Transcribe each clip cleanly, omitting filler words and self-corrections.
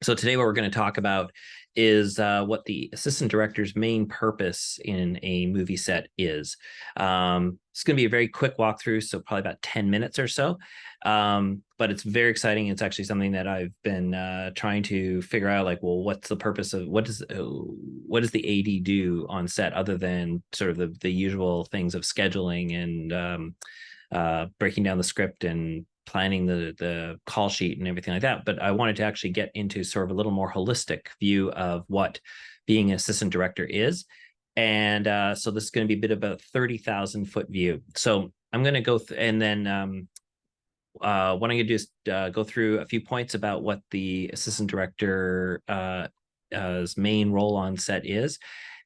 So today what we're going to talk about is what the assistant director's main purpose in a movie set is. It's going to be a very quick walkthrough, so probably about 10 minutes or so. But it's very exciting. It's actually something that I've been trying to figure out, like, well, what's the purpose of what does the AD do on set other than sort of the usual things of scheduling and breaking down the script and planning the call sheet and everything like that. But I wanted to actually get into sort of a little more holistic view of what being an assistant director is. And so this is going to be a bit of a 30,000 foot view. So I'm going to go and then what I'm going to do is go through a few points about what the assistant director's main role on set is.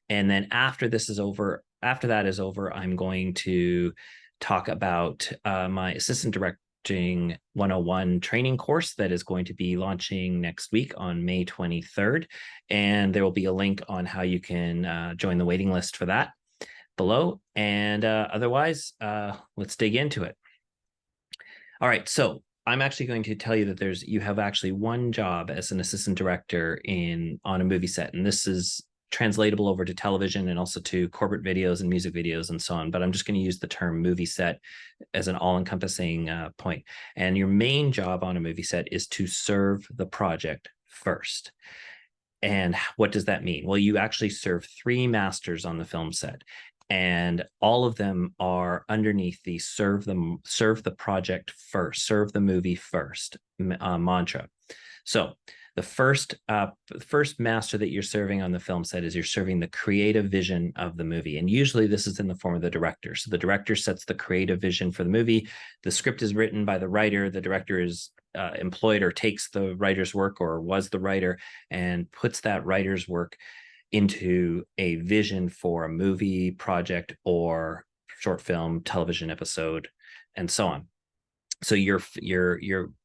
And then after that is over, I'm going to talk about my assistant directing 101 training course that is going to be launching next week on May 23rd. And there will be a link on how you can join the waiting list for that below. And otherwise, let's dig into it. All right, so I'm actually going to tell you that you have actually one job as an assistant director on a movie set, and this is translatable over to television and also to corporate videos and music videos and so on. But I'm just going to use the term movie set as an all-encompassing point. And your main job on a movie set is to serve the project first. And what does that mean? Well, you actually serve three masters on the film set, and all of them are underneath the serve the project first, serve the movie first mantra. So the first master that you're serving on the film set is you're serving the creative vision of the movie. And usually this is in the form of the director. So the director sets the creative vision for the movie. The script is written by the writer. The director is employed or takes the writer's work or was the writer and puts that writer's work into a vision for a movie project or short film, television episode, and so on. So you're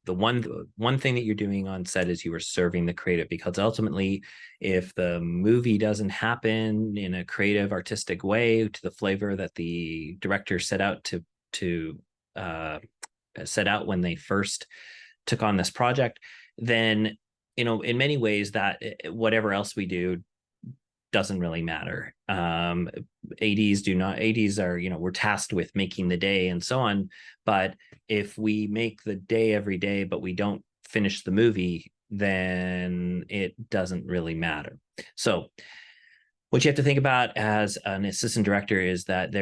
the one thing that you're doing on set is you are serving the creative, because ultimately, if the movie doesn't happen in a creative, artistic way to the flavor that the director set out to set out when they first took on this project, then in many ways that whatever else we do doesn't really matter. ADs are, we're tasked with making the day and so on. But if we make the day every day, but we don't finish the movie, then it doesn't really matter. So what you have to think about as an assistant director is that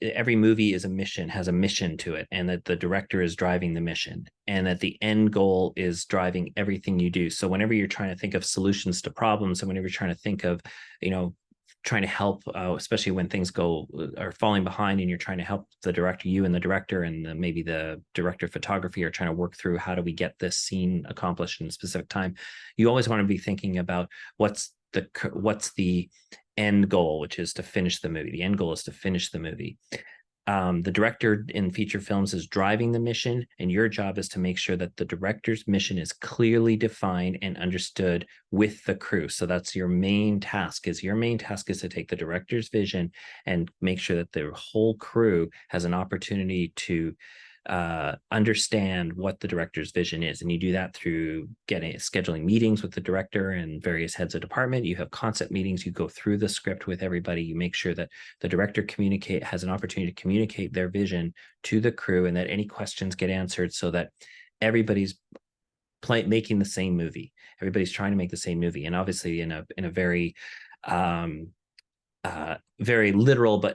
every movie has a mission to it, and that the director is driving the mission, and that the end goal is driving everything you do. So whenever you're trying to think of solutions to problems, and whenever you're trying to think of, trying to help, especially when things are falling behind, and you're trying to help the director, you and the director, and maybe the director of photography are trying to work through how do we get this scene accomplished in a specific time. You always want to be thinking about what's the end goal, which is to finish the movie. The end goal is to finish the movie. The director in feature films is driving the mission, and your job is to make sure that the director's mission is clearly defined and understood with the crew. So that's your main task. Your main task is to take the director's vision and make sure that the whole crew has an opportunity to understand what the director's vision is. And you do that through scheduling meetings with the director and various heads of department. You have concept meetings. You go through the script with everybody. You make sure that the director has an opportunity to communicate their vision to the crew, and that any questions get answered, so that everybody's making the same movie. Everybody's trying to make the same movie. And obviously in a very very literal but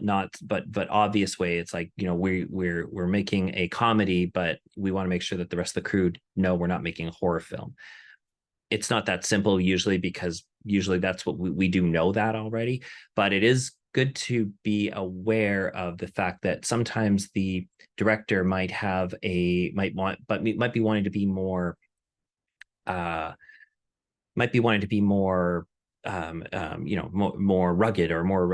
obvious way, it's like, we're making a comedy, but we want to make sure that the rest of the crew know we're not making a horror film. It's not that simple usually, because usually that's what we do know that already. But it is good to be aware of the fact that sometimes the director might be wanting to be more more rugged, or more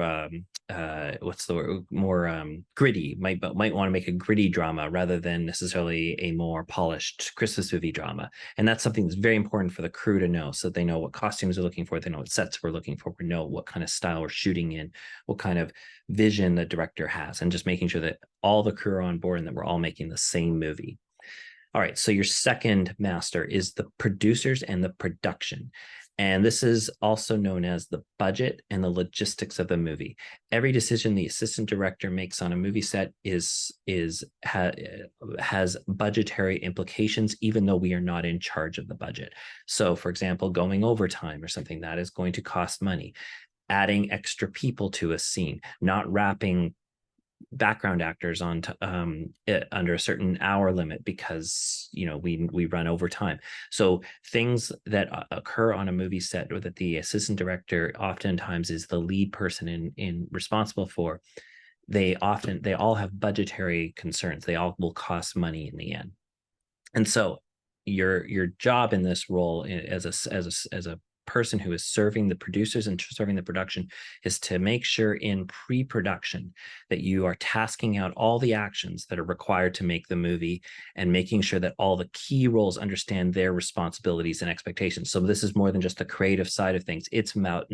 what's the word, more gritty. Might want to make a gritty drama rather than necessarily a more polished Christmas movie drama. And that's something that's very important for the crew to know, so they know what costumes they're looking for, they know what sets we're looking for, we know what kind of style we're shooting in, what kind of vision the director has, and just making sure that all the crew are on board and that we're all making the same movie. All right, so your second master is the producers and the production. And this is also known as the budget and the logistics of the movie. Every decision the assistant director makes on a movie set has budgetary implications, even though we are not in charge of the budget. So, for example, going overtime or something that is going to cost money. Adding extra people to a scene, not wrapping background actors on under a certain hour limit because we run overtime. So things that occur on a movie set, or that the assistant director oftentimes is the lead person in responsible for, they all have budgetary concerns. They all will cost money in the end. And so your job in this role as a person who is serving the producers and serving the production is to make sure in pre-production that you are tasking out all the actions that are required to make the movie, and making sure that all the key roles understand their responsibilities and expectations. So this is more than just the creative side of things. It's about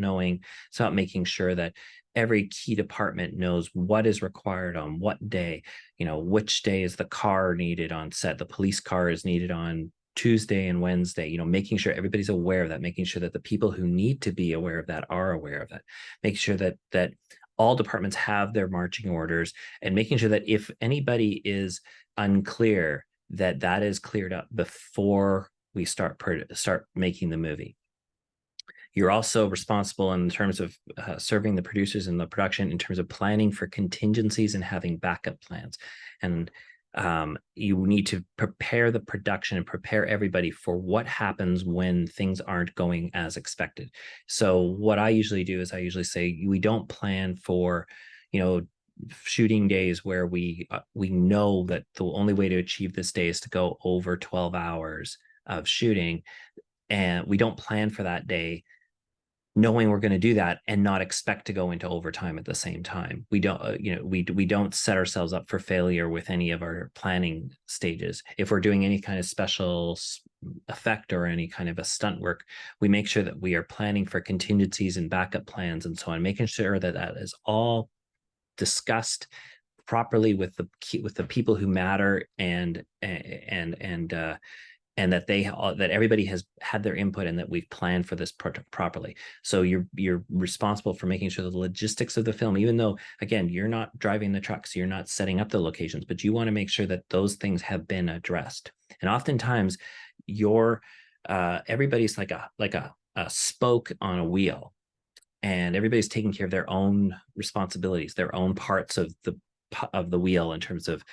making sure that every key department knows what is required on what day. Which day is the car needed on set? The police car is needed on Tuesday and Wednesday, making sure everybody's aware of that, making sure that the people who need to be aware of that are aware of that, make sure that all departments have their marching orders, and making sure that if anybody is unclear, that is cleared up before we start making the movie. You're also responsible in terms of serving the producers and the production in terms of planning for contingencies and having backup plans. And you need to prepare the production and prepare everybody for what happens when things aren't going as expected. So what I usually do is I usually say we don't plan for, shooting days where we know that the only way to achieve this day is to go over 12 hours of shooting, and we don't plan for that day knowing we're going to do that and not expect to go into overtime at the same time. We don't, we don't set ourselves up for failure with any of our planning stages. If we're doing any kind of special effect or any kind of a stunt work, we make sure that we are planning for contingencies and backup plans and so on, making sure that that is all discussed properly with the people who matter, and that everybody has had their input and that we've planned for this properly. So you're responsible for making sure the logistics of the film, even though, again, you're not driving the trucks, you're not setting up the locations, but you want to make sure that those things have been addressed. And oftentimes everybody's like a spoke on a wheel, and everybody's taking care of their own responsibilities, their own parts of the wheel in terms of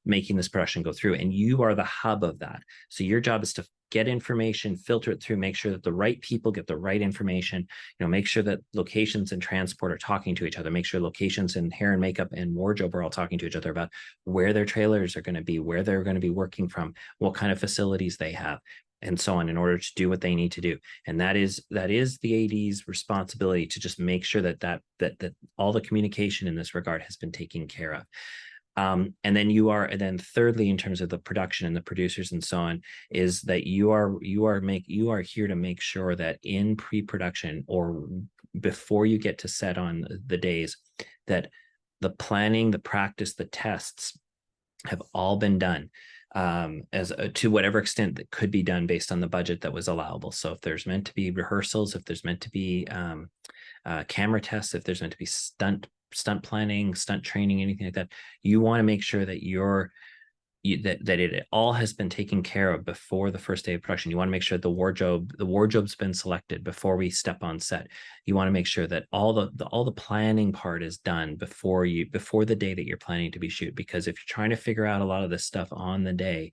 making this production go through, and you are the hub of that. So your job is to get information, filter it through, make sure that the right people get the right information, make sure that locations and transport are talking to each other, make sure locations and hair and makeup and wardrobe are all talking to each other about where their trailers are going to be, where they're going to be working from, what kind of facilities they have, and so on, in order to do what they need to do. And that is the AD's responsibility, to just make sure that all the communication in this regard has been taken care of. And then thirdly, in terms of the production and the producers and so on, is that you are here to make sure that in pre-production or before you get to set on the days, that the planning, the practice, the tests have all been done, as to whatever extent that could be done based on the budget that was allowable. So if there's meant to be rehearsals, if there's meant to be camera tests, if there's meant to be stunt planning, stunt training, anything like that, you want to make sure that that it all has been taken care of before the first day of production. You want to make sure the wardrobe's been selected before we step on set. You want to make sure that all the planning part is done before the day that you're planning to be shoot. Because if you're trying to figure out a lot of this stuff on the day,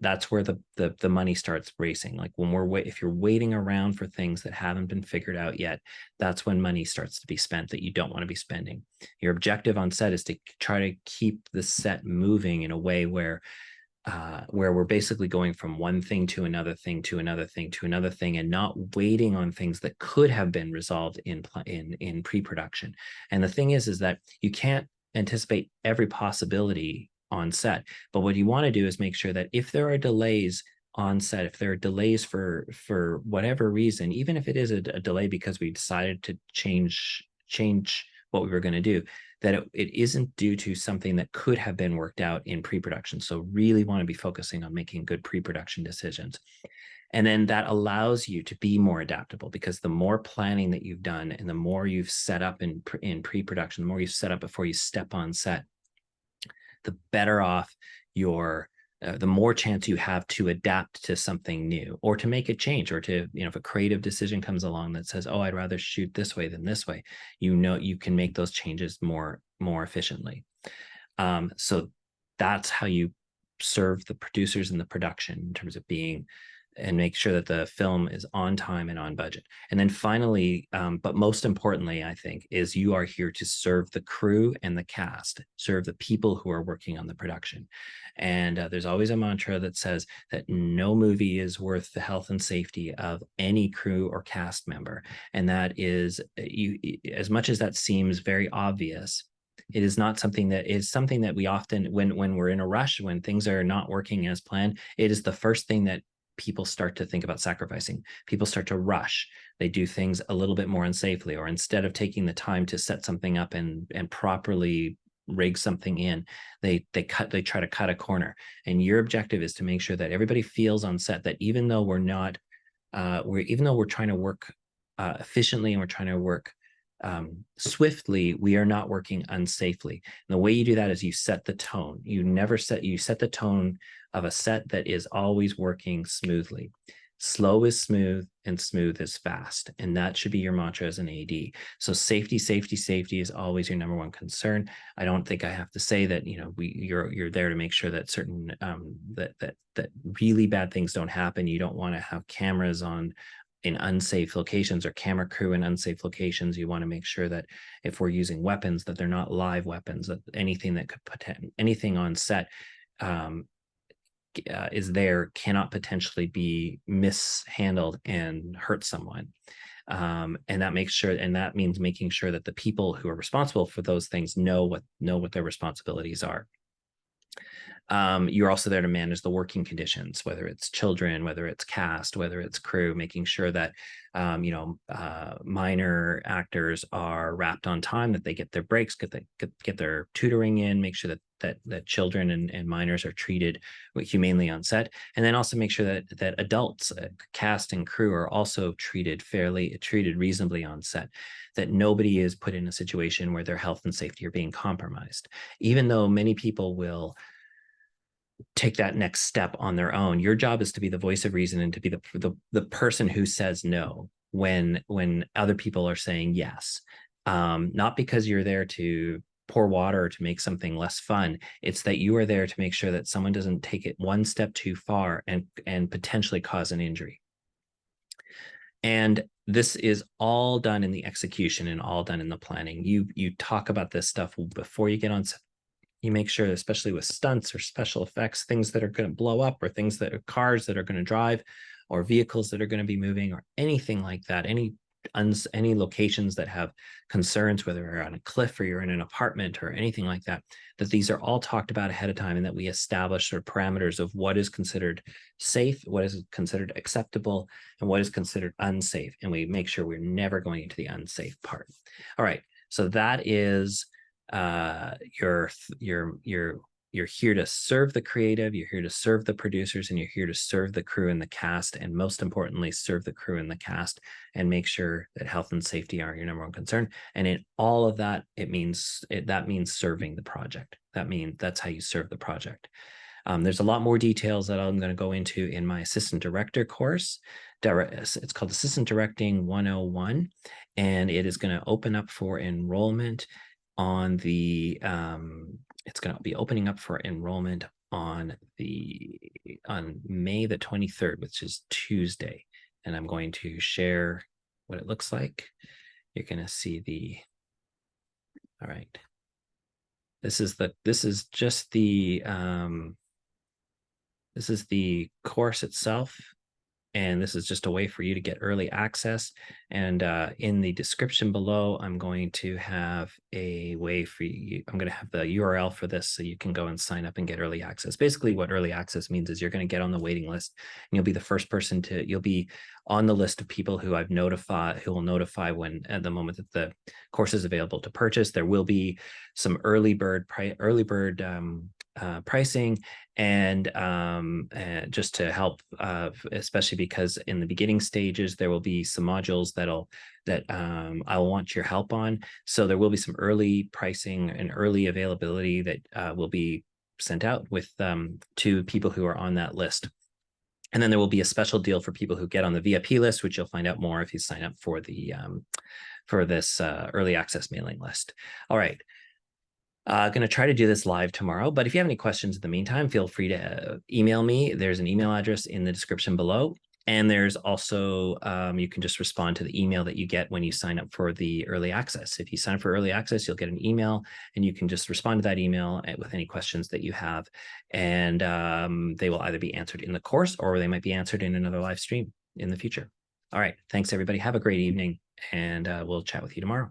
that's where the money starts racing. Like if you're waiting around for things that haven't been figured out yet, that's when money starts to be spent that you don't want to be spending. Your objective on set is to try to keep the set moving in a way where we're basically going from one thing to another thing to another thing to another thing, and not waiting on things that could have been resolved in pre-production. And the thing is that you can't anticipate every possibility on set, but what you want to do is make sure that if there are delays on set, if there are delays for whatever reason, even if it is a delay because we decided to change what we were going to do, that it isn't due to something that could have been worked out in pre-production. So really want to be focusing on making good pre-production decisions. And then that allows you to be more adaptable, because the more planning that you've done and the more you've set up in pre-production, the more you've set up before you step on set, the better off your the more chance you have to adapt to something new, or to make a change, or to, if a creative decision comes along that says, oh, I'd rather shoot this way than this way, you can make those changes more efficiently. So that's how you serve the producers and the production in terms of being, and make sure that the film is on time and on budget. And then finally, but most importantly, I think, is you are here to serve the crew and the cast, serve the people who are working on the production. And there's always a mantra that says that no movie is worth the health and safety of any crew or cast member. And that is, as much as that seems very obvious, it is not something that we often, when we're in a rush, when things are not working as planned, it is the first thing that people start to think about sacrificing. People start to rush. They do things a little bit more unsafely, or instead of taking the time to set something up and properly rig something in, they try to cut a corner. And your objective is to make sure that everybody feels on set that even though we're trying to work efficiently, and we're trying to work swiftly, we are not working unsafely. And the way you do that is you set the tone. You set the tone of a set that is always working smoothly. Slow is smooth and smooth is fast. And that should be your mantra as an AD. So safety, safety, safety is always your number one concern. I don't think I have to say that, you're there to make sure that certain, that really bad things don't happen. You don't want to have cameras in unsafe locations, or camera crew in unsafe locations. You want to make sure that if we're using weapons, that they're not live weapons, that anything on set cannot potentially be mishandled and hurt someone. And that means making sure that the people who are responsible for those things know what their responsibilities are. You're also there to manage the working conditions, whether it's children, whether it's cast, whether it's crew, making sure that minor actors are wrapped on time, that they get their breaks, get their tutoring in, make sure that children and minors are treated humanely on set, and then also make sure that adults, cast and crew, are also treated reasonably on set, that nobody is put in a situation where their health and safety are being compromised. Even though many people will take that next step on their own, your job is to be the voice of reason, and to be the person who says no when other people are saying yes. Not because you're there to pour water or to make something less fun. It's that you are there to make sure that someone doesn't take it one step too far and potentially cause an injury. And this is all done in the execution and all done in the planning. You talk about this stuff before you get on set. You make sure, especially with stunts or special effects, things that are going to blow up, or things that are cars that are going to drive, or vehicles that are going to be moving, or anything like that, any locations that have concerns, whether you're on a cliff or you're in an apartment or anything like that, that these are all talked about ahead of time, and that we establish sort of parameters of what is considered safe, what is considered acceptable, and what is considered unsafe. And we make sure we're never going into the unsafe part. All right. So that is you're here to serve the creative, you're here to serve the producers, and you're here to serve the crew and the cast, and most importantly, serve the crew and the cast, and make sure that health and safety are your number one concern. And in all of that, that means serving the project. That's how you serve the project. There's a lot more details that I'm going to go into in my assistant director course. It's called Assistant Directing 101, and it is going to open up for enrollment on the it's going to be opening up for enrollment on May the 23rd, which is Tuesday. And I'm going to share what it looks like. You're going to see all right. This is just the course itself. and this is just a way for you to get early access. And in the description below, I'm going to have a way for you. I'm going to have the URL for this so you can go and sign up and get early access. Basically, what early access means is you're going to get on the waiting list, and you'll be the first person you'll be on the list of people who who will notify when at the moment that the course is available to purchase. There will be some early bird pricing, and just to help, especially because in the beginning stages there will be some modules that I'll want your help on. So there will be some early pricing and early availability that will be sent out with to people who are on that list. And then there will be a special deal for people who get on the VIP list, which you'll find out more if you sign up for the for this early access mailing list. All right. Going to try to do this live tomorrow, but if you have any questions in the meantime, feel free to email me. There's an email address in the description below. And there's also, you can just respond to the email that you get when you sign up for the early access. If you sign up for early access, you'll get an email, and you can just respond to that email with any questions that you have. And they will either be answered in the course, or they might be answered in another live stream in the future. All right. Thanks, everybody. Have a great evening, and we'll chat with you tomorrow.